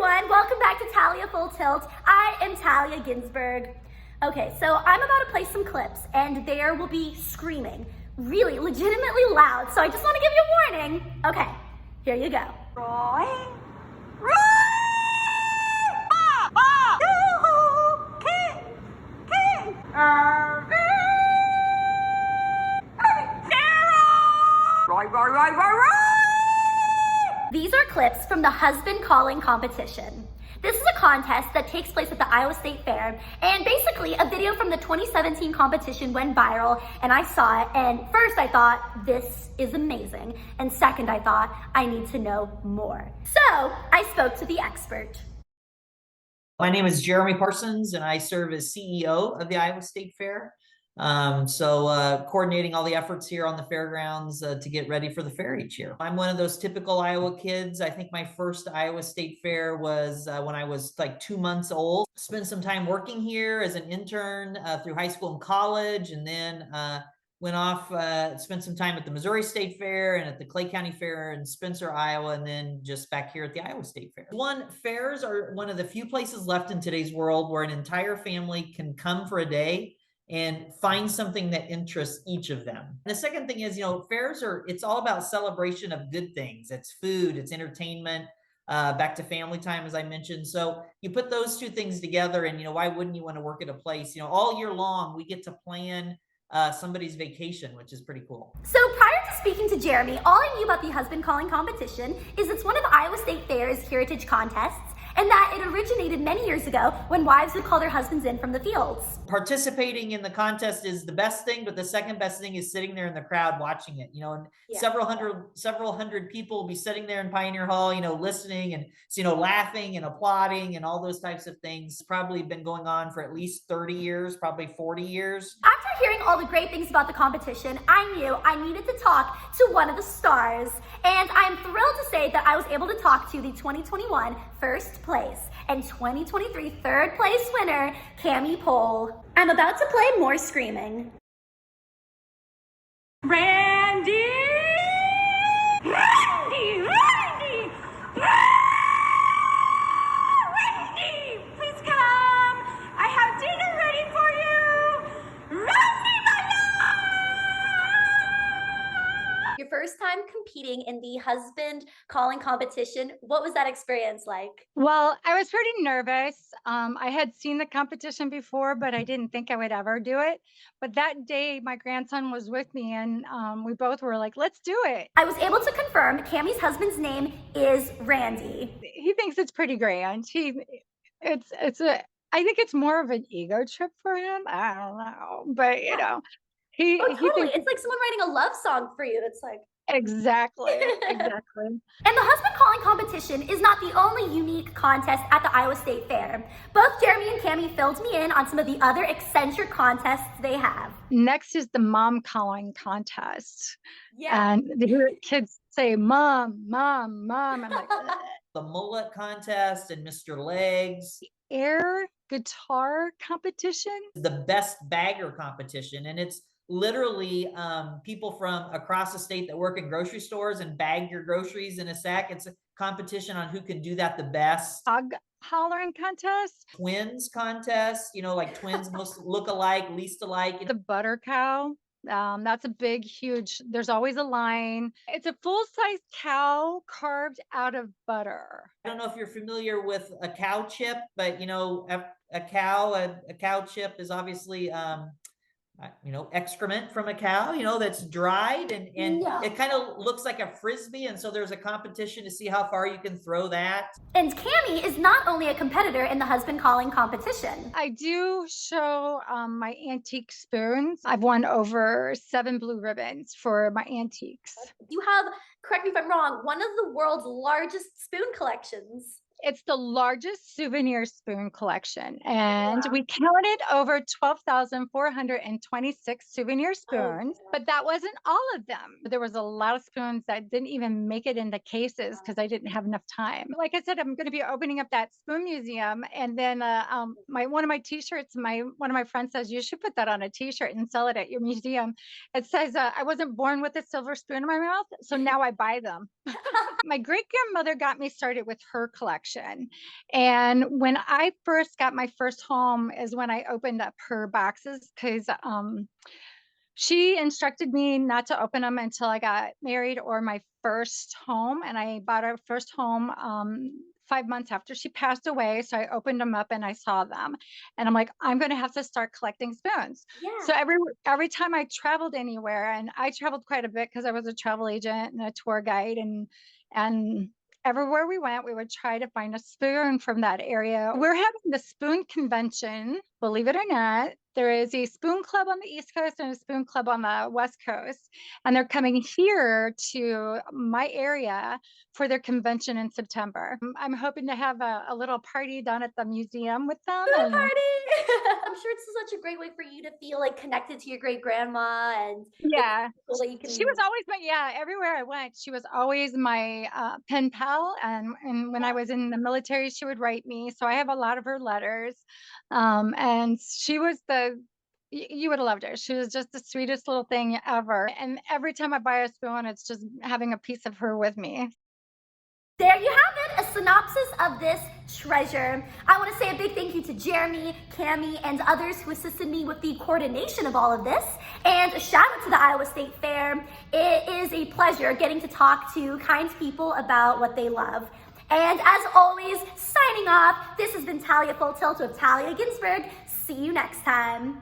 everyone, welcome back to Talya Full Tilt. I am Talya Ginsburg. Okay, so I'm about to play some clips and there will be screaming, really legitimately loud, so I just want to give you a warning. Okay, here you go. Roy. These are clips from the husband calling competition. This is a contest that takes place at the Iowa State Fair, and basically a video from the 2017 competition went viral, and I saw it, and first I thought, this is amazing, and second I thought, I need to know more. So I spoke to the expert. My name is Jeremy Parsons, and I serve as CEO of the Iowa State Fair. Coordinating all the efforts here on the fairgrounds to get ready for the fair each year. I'm one of those typical Iowa kids. I think my first Iowa State Fair was when I was like 2 months old. Spent some time working here as an intern through high school and college, and then went off, spent some time at the Missouri State Fair and at the Clay County Fair in Spencer, Iowa, and then just back here at the Iowa State Fair. Fairs are one of the few places left in today's world where an entire family can come for a day and find something that interests each of them. And the second thing is, fairs it's all about celebration of good things. It's food, it's entertainment, back to family time, as I mentioned. So you put those two things together and, why wouldn't you want to work at a place? All year long, we get to plan somebody's vacation, which is pretty cool. So prior to speaking to Jeremy, all I knew about the husband calling competition is it's one of Iowa State Fair's heritage contests, and that it originated many years ago when wives would call their husbands in from the fields. Participating in the contest is the best thing, but the second best thing is sitting there in the crowd watching it, and several hundred people will be sitting there in Pioneer Hall, listening and, laughing and applauding and all those types of things. Probably been going on for at least 30 years, probably 40 years. After hearing all the great things about the competition, I knew I needed to talk to one of the stars. And I'm thrilled to say that I was able to talk to the 2021 first place and 2023 third place winner, Cammie Pohl. I'm about to play more screaming. Randy! Randy! Randy! Randy! Please come! I have dinner ready for you! Randy, my love! Your first time competing in the husband calling competition, what was that experience like? Well, I was pretty nervous. I had seen the competition before, but I didn't think I would ever do it. But that day, my grandson was with me, and we both were like, let's do it. I was able to confirm Cammie's husband's name is Randy. He thinks it's pretty grand. I think it's more of an ego trip for him. I don't know, but He thinks it's like someone writing a love song for you. That's like exactly. And the husband calling competition is not the only unique contest at the Iowa State Fair. Both Jeremy and Cammie filled me in on some of the other eccentric contests they have. Next is the mom calling contest. Yeah. And the kids say, Mom, Mom, Mom. I'm like, ugh. The mullet contest and Mr. Legs. Air guitar competition. The best bagger competition. And it's literally people from across the state that work in grocery stores and bag your groceries in a sack. It's a competition on who can do that the best. Hog hollering contest. Twins contest, like twins most look alike, least alike. The butter cow. That's a big, huge, there's always a line. It's a full-size cow carved out of butter. I don't know if you're familiar with a cow chip, but a cow chip is obviously excrement from a cow, that's dried and it kind of looks like a Frisbee. And so there's a competition to see how far you can throw that. And Cammie is not only a competitor in the husband calling competition. I do show my antique spoons. I've won over 7 blue ribbons for my antiques. You have, correct me if I'm wrong, one of the world's largest spoon collections. It's the largest souvenir spoon collection, and we counted over 12,426 souvenir spoons, but that wasn't all of them. There was a lot of spoons that didn't even make it in the cases because I didn't have enough time. Like I said, I'm going to be opening up that spoon museum, and then one of my t-shirts, one of my friends says, you should put that on a t-shirt and sell it at your museum. It says, I wasn't born with a silver spoon in my mouth, so now I buy them. My great-grandmother got me started with her collection. collection. And when I first got my first home is when I opened up her boxes, because she instructed me not to open them until I got married or my first home. And I bought our first home 5 months after she passed away. So I opened them up and I saw them. And I'm like, I'm going to have to start collecting spoons. So Yeah. every time I traveled anywhere, and I traveled quite a bit because I was a travel agent and a tour guide, and everywhere we went, we would try to find a spoon from that area. We're having the spoon convention, believe it or not. There is a spoon club on the East Coast and a spoon club on the West Coast, and they're coming here to my area for their convention in September. I'm hoping to have a little party down at the museum with them. Spoon And party. I'm sure it's such a great way for you to feel like connected to your great grandma, and it's yeah, cool that you she was can. always my, yeah, everywhere I went, she was always my pen pal. And when I was in the military, she would write me. So I have a lot of her letters. And she was you would have loved her. She was just the sweetest little thing ever. And every time I buy a spoon, it's just having a piece of her with me. There you have it, a synopsis of this treasure. I want to say a big thank you to Jeremy, Cammie, and others who assisted me with the coordination of all of this. And a shout out to the Iowa State Fair. It is a pleasure getting to talk to kind people about what they love. And as always, signing off, this has been Talya Full Tilt with Talya Ginsburg. See you next time.